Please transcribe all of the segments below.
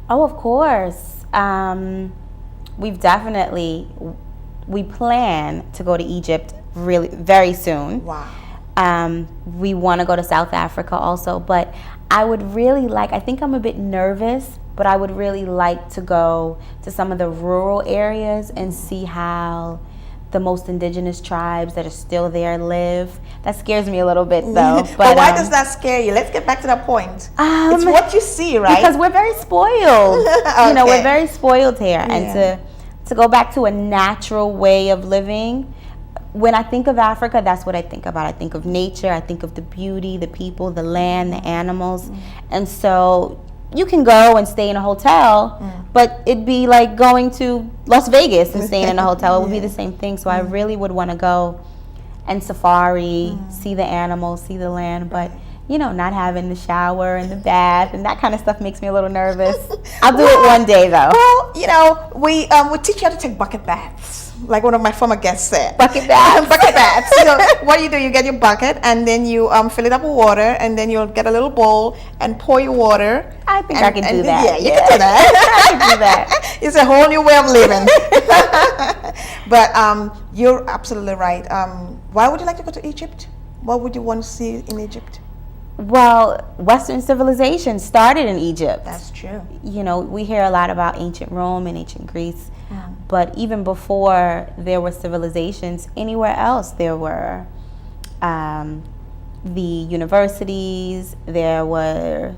Oh, of course. We plan to go to Egypt really very soon. Wow. We want to go to South Africa also, but I would really like, I think I'm a bit nervous, but I would really like to go to some of the rural areas and see how the most indigenous tribes that are still there live. That scares me a little bit though. But why does that scare you? Let's get back to that point. It's what you see, right? Because we're very spoiled. Okay. You know, we're very spoiled here. Yeah. And to go back to a natural way of living, when I think of Africa, that's what I think about. I think of nature, I think of the beauty, the people, the land, the animals. And so you can go and stay in a hotel, but it'd be like going to Las Vegas and staying in a hotel. It would be the same thing. So I really would want to go and safari, see the animals, see the land, but you know, not having the shower and the bath and that kind of stuff makes me a little nervous. I'll do it one day though. Well, you know, we teach you how to take bucket baths. Like one of my former guests said. Bucket baths. Bucket baths. So what do? You get your bucket and then you fill it up with water and then you'll get a little bowl and pour your water. I think I can do that. Yeah, you can do that. I can do that. It's a whole new way of living. But you're absolutely right. Why would you like to go to Egypt? What would you want to see in Egypt? Well, Western civilization started in Egypt. That's true. You know, we hear a lot about ancient Rome and ancient Greece, but even before there were civilizations anywhere else, there were the universities, there were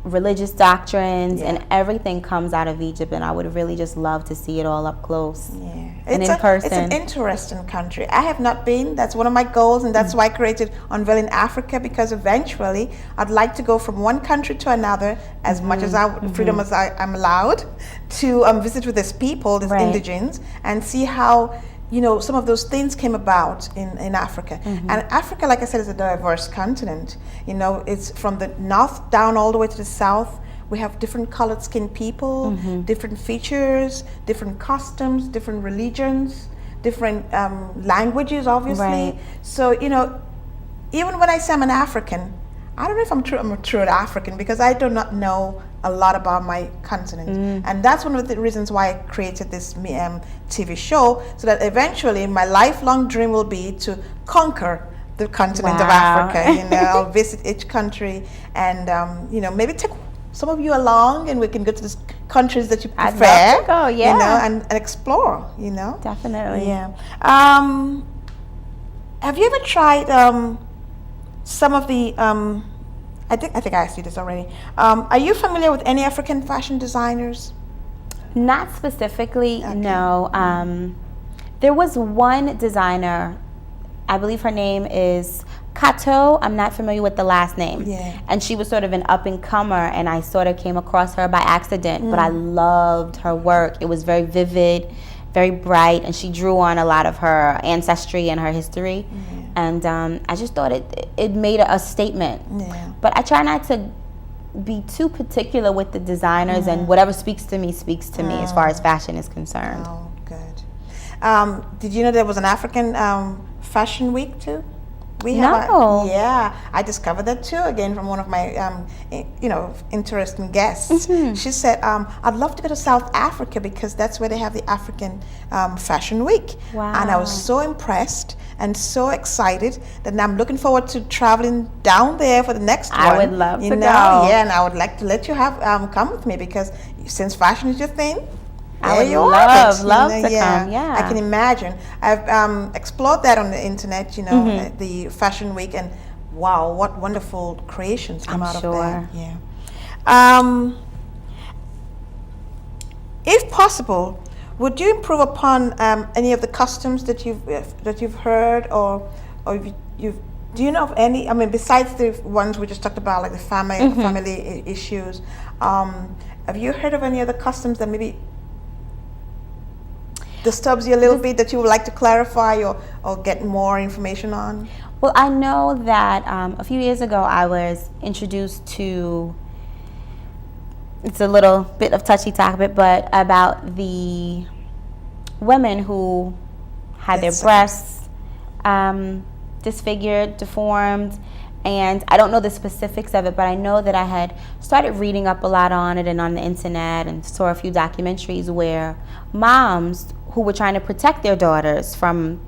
religious doctrines, and everything comes out of Egypt, and I would really just love to see it all up close and in person. It's an interesting country. I have not been. That's one of my goals, and that's why I created Unveiling Africa, because eventually I'd like to go from one country to another as much as freedom as I'm allowed to visit with these people, these indigents, and see how, you know, some of those things came about in Africa. And Africa, like I said, is a diverse continent. You know, it's from the north down all the way to the south. We have different colored skinned people, different features, different customs, different religions, different languages, obviously. So, you know, even when I say I'm an African, I don't know if I'm a true African, because I do not know a lot about my continent. And that's one of the reasons why I created this TV show, so that eventually my lifelong dream will be to conquer the continent of Africa. You know, I'll visit each country and, you know, maybe take some of you along and we can go to the countries that you prefer. I'd love to go, you know, and explore, you know. Definitely. Yeah. Have you ever tried some of the I think I asked you this already. Are you familiar with any African fashion designers? Not specifically, no. There was one designer, I believe her name is Kato. I'm not familiar with the last name. Yeah. And she was sort of an up-and-comer, and I sort of came across her by accident, but I loved her work. It was very vivid, very bright, and she drew on a lot of her ancestry and her history. And I just thought it made a statement. But I try not to be too particular with the designers, and whatever speaks to me as far as fashion is concerned. Oh, good. Did you know there was an African fashion week too? Yeah, I discovered that too, again from one of my you know, interesting guests. She said, I'd love to go to South Africa because that's where they have the African Fashion Week. And I was so impressed and so excited that now I'm looking forward to traveling down there for the next one. I would love to go. Yeah, and I would like to let you have come with me, because since fashion is your thing, I would love to come. Yeah, I can imagine. I've explored that on the internet, you know, the Fashion Week, and wow, what wonderful creations come out of that. Yeah. If possible, would you improve upon any of the customs that you've heard, or you've do you know of any? I mean, besides the ones we just talked about, like the family issues, have you heard of any other customs that maybe disturbs you a little bit that you would like to clarify or get more information on? Well, I know that a few years ago I was introduced to, it's a little bit of touchy topic, but about the women who had their breasts disfigured, deformed, And I don't know the specifics of it, but I know that I had started reading up a lot on it and on the internet, and saw a few documentaries where moms who were trying to protect their daughters from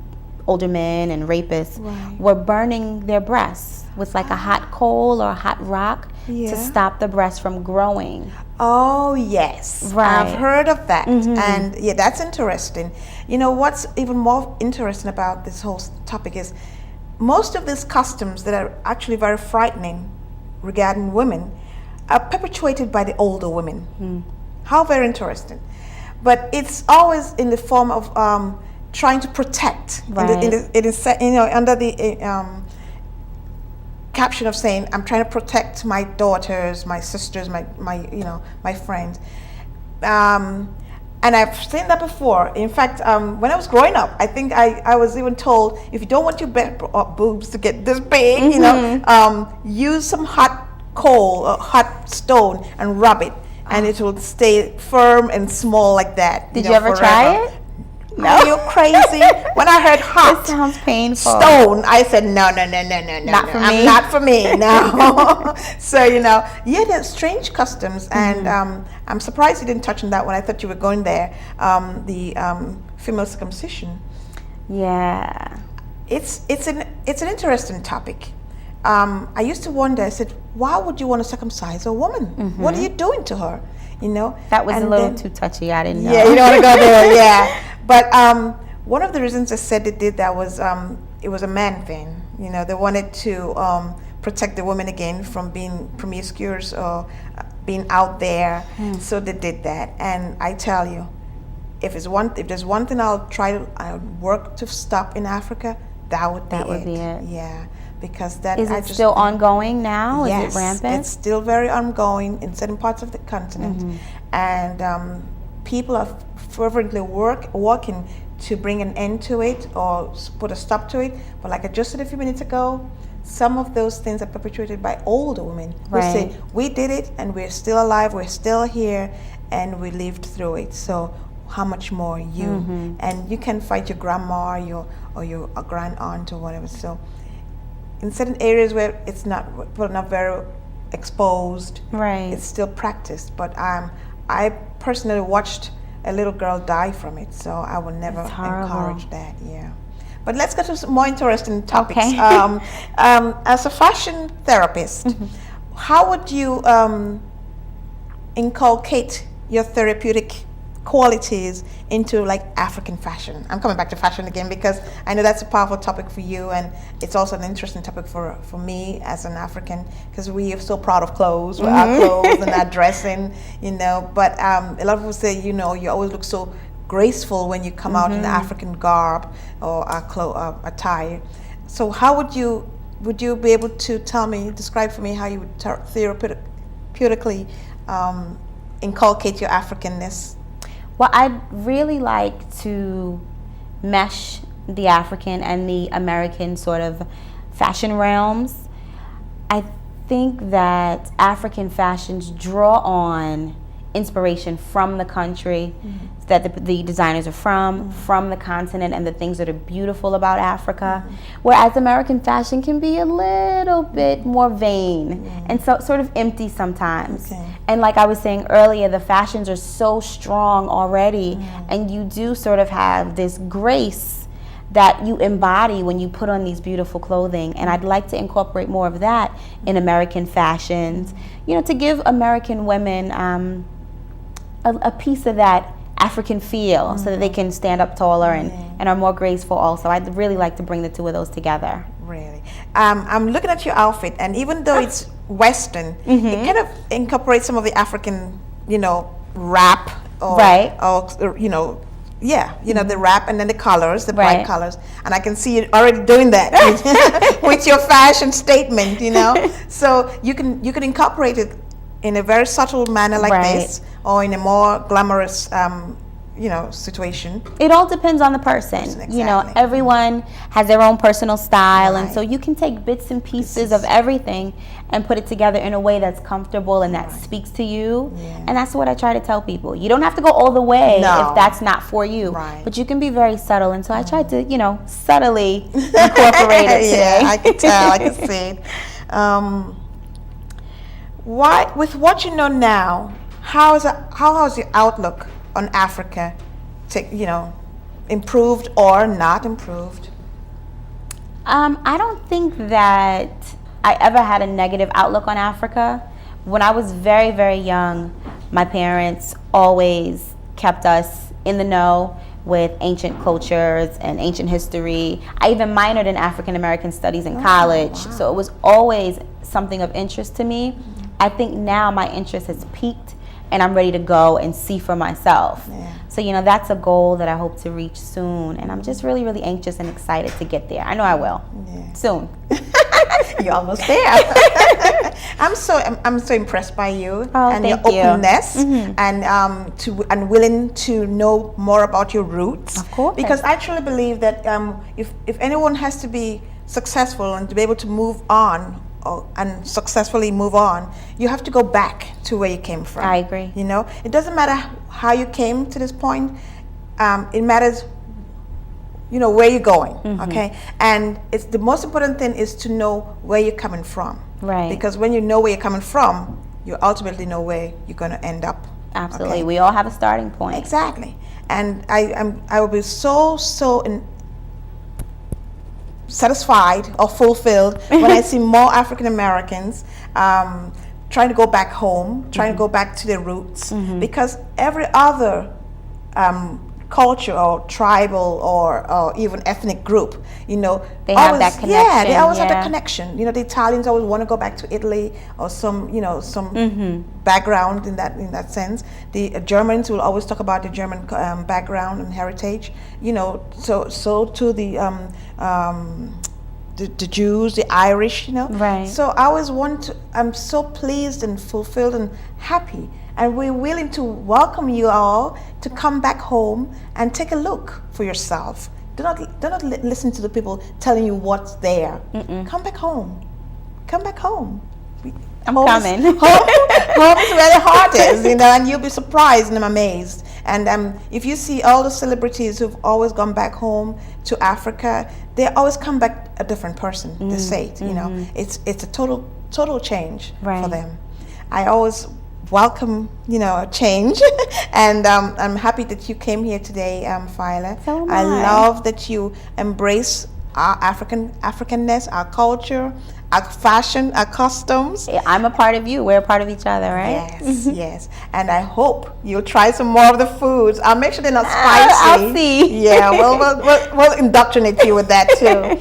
older men and rapists were burning their breasts with like a hot coal or a hot rock to stop the breast from growing. Oh, yes. Right. I've heard of that. And yeah, that's interesting. You know, what's even more interesting about this whole topic is most of these customs that are actually very frightening regarding women are perpetuated by the older women. How very interesting. But it's always in the form of trying to protect, under the caption of saying, I'm trying to protect my daughters, my sisters, my friends. And I've seen that before. In fact, when I was growing up, I think I was even told, if you don't want your boobs to get this big, use some hot coal or hot stone and rub it, and it will stay firm and small like that. Did you ever try it? No. Are you crazy? When I heard hot it sounds painful. Stone, I said no. Not for me. Not for me. No. So there's strange customs, and I'm surprised you didn't touch on that one. I thought you were going there. The female circumcision. Yeah. It's an interesting topic. I used to wonder. I said, why would you want to circumcise a woman? What are you doing to her? That was a little too touchy. I didn't know. Yeah, you don't want to go there. Yeah. But one of the reasons I said they did that was it was a man thing. They wanted to protect the women again from being promiscuous or being out there. So they did that. And I tell you, if there's one thing I'll work to stop in Africa, that would be it. Yeah. Because is it still ongoing now? Yes, is it rampant? It's still very ongoing in certain parts of the continent, and people are fervently working to bring an end to it or put a stop to it. But like I just said a few minutes ago, some of those things are perpetuated by older women who say, we did it and we're still alive, we're still here, and we lived through it. So how much more you? And you can fight your grandma or your grand aunt or whatever. So in certain areas where it's not very exposed, it's still practiced. But I personally watched a little girl die from it, so I will never encourage that. Yeah. But let's go to some more interesting topics. Okay. As a fashion therapist, how would you inculcate your therapeutic qualities into like African fashion? I'm coming back to fashion again because I know that's a powerful topic for you, and it's also an interesting topic for me as an African, because we are so proud of clothes, our clothes and our dressing, but a lot of people say, you always look so graceful when you come out in the African garb or attire. So how would you be able to describe for me how you would therapeutically inculcate your Africanness? Well, I'd really like to mesh the African and the American sort of fashion realms. I think that African fashions draw on inspiration from the country that the designers are from the continent, and the things that are beautiful about Africa, whereas American fashion can be a little bit more vain and so sort of empty sometimes. And like I was saying earlier, the fashions are so strong already, and you do sort of have this grace that you embody when you put on these beautiful clothing. And I'd like to incorporate more of that in American fashions, to give American women a piece of that African feel, so that they can stand up taller and are more graceful also. I'd really like to bring the two of those together. Really. I'm looking at your outfit, and even though it's Western, it kind of incorporates some of the African, wrap or the wrap, and then the colors, the bright colors. And I can see you already doing that with your fashion statement, So you can incorporate it in a very subtle manner like this, or in a more glamorous situation. It all depends on the person. Exactly. Everyone has their own personal style, and so you can take bits and pieces of everything and put it together in a way that's comfortable and that speaks to you. And that's what I try to tell people. You don't have to go all the way if that's not for you, but you can be very subtle. And so I tried to, subtly incorporate it today. I can tell, I can see it. Why, with what you know now, how has your outlook on Africa, improved or not improved? I don't think that I ever had a negative outlook on Africa. When I was very, very young, my parents always kept us in the know with ancient cultures and ancient history. I even minored in African American studies in college, so it was always something of interest to me. I think now my interest has peaked and I'm ready to go and see for myself. Yeah. So, that's a goal that I hope to reach soon, and I'm just really, really anxious and excited to get there. I know I will. Yeah. Soon. You're almost there. I'm so impressed by you and your thank you. openness and willing to know more about your roots. Of course. Because I truly believe that if anyone has to be successful and to be able to move on and successfully move on, you have to go back to where you came from. I agree. It doesn't matter how you came to this point. It matters where you're going. Okay, and it's the most important thing is to know where you're coming from. Right. Because when you know where you're coming from, you ultimately know where you're going to end up. Absolutely. Okay? We all have a starting point. Exactly. And I will be so satisfied or fulfilled when I see more African Americans trying to go back home, trying to go back to their roots, because every other culture or tribal or even ethnic group, they have that connection. Yeah, they always have that connection. The Italians always want to go back to Italy or some background in that sense. The Germans will always talk about the German background and heritage. So too the Jews, the Irish. Right. So I always I'm so pleased and fulfilled and happy. And we're willing to welcome you all to come back home and take a look for yourself. Do not listen to the people telling you what's there. Come back home. Come back home. I'm coming. Home is where the heart is, and you'll be surprised and amazed. And if you see all the celebrities who've always gone back home to Africa, they always come back a different person. They say it. It's a total change for them. I always welcome, a change, and I'm happy that you came here today, Fila. So am I love that you embrace our Africanness, our culture, our fashion, our customs. I'm a part of you. We're a part of each other, right? Yes, yes. And I hope you'll try some more of the foods. I'll make sure they're not spicy. I'll see. Yeah, we'll indoctrinate you with that too.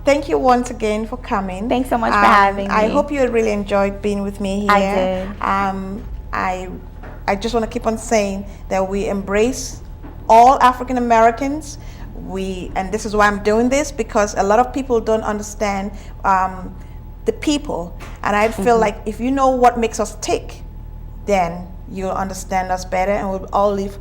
Thank you once again for coming. Thanks so much for having me. I hope you really enjoyed being with me here. I did. I just want to keep on saying that we embrace all African Americans. And this is why I'm doing this, because a lot of people don't understand the people, and I feel like if you know what makes us tick, then you'll understand us better, and we'll all live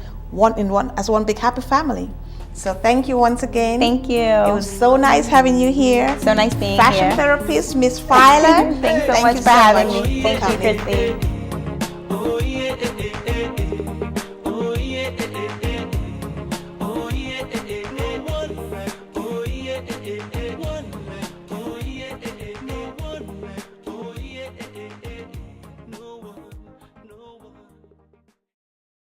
as one big happy family. So thank you once again. Thank you. It was so nice having you here. So nice being Fashion here. therapist, Miss Fila. Thanks so much for having me. Thank you, Christy.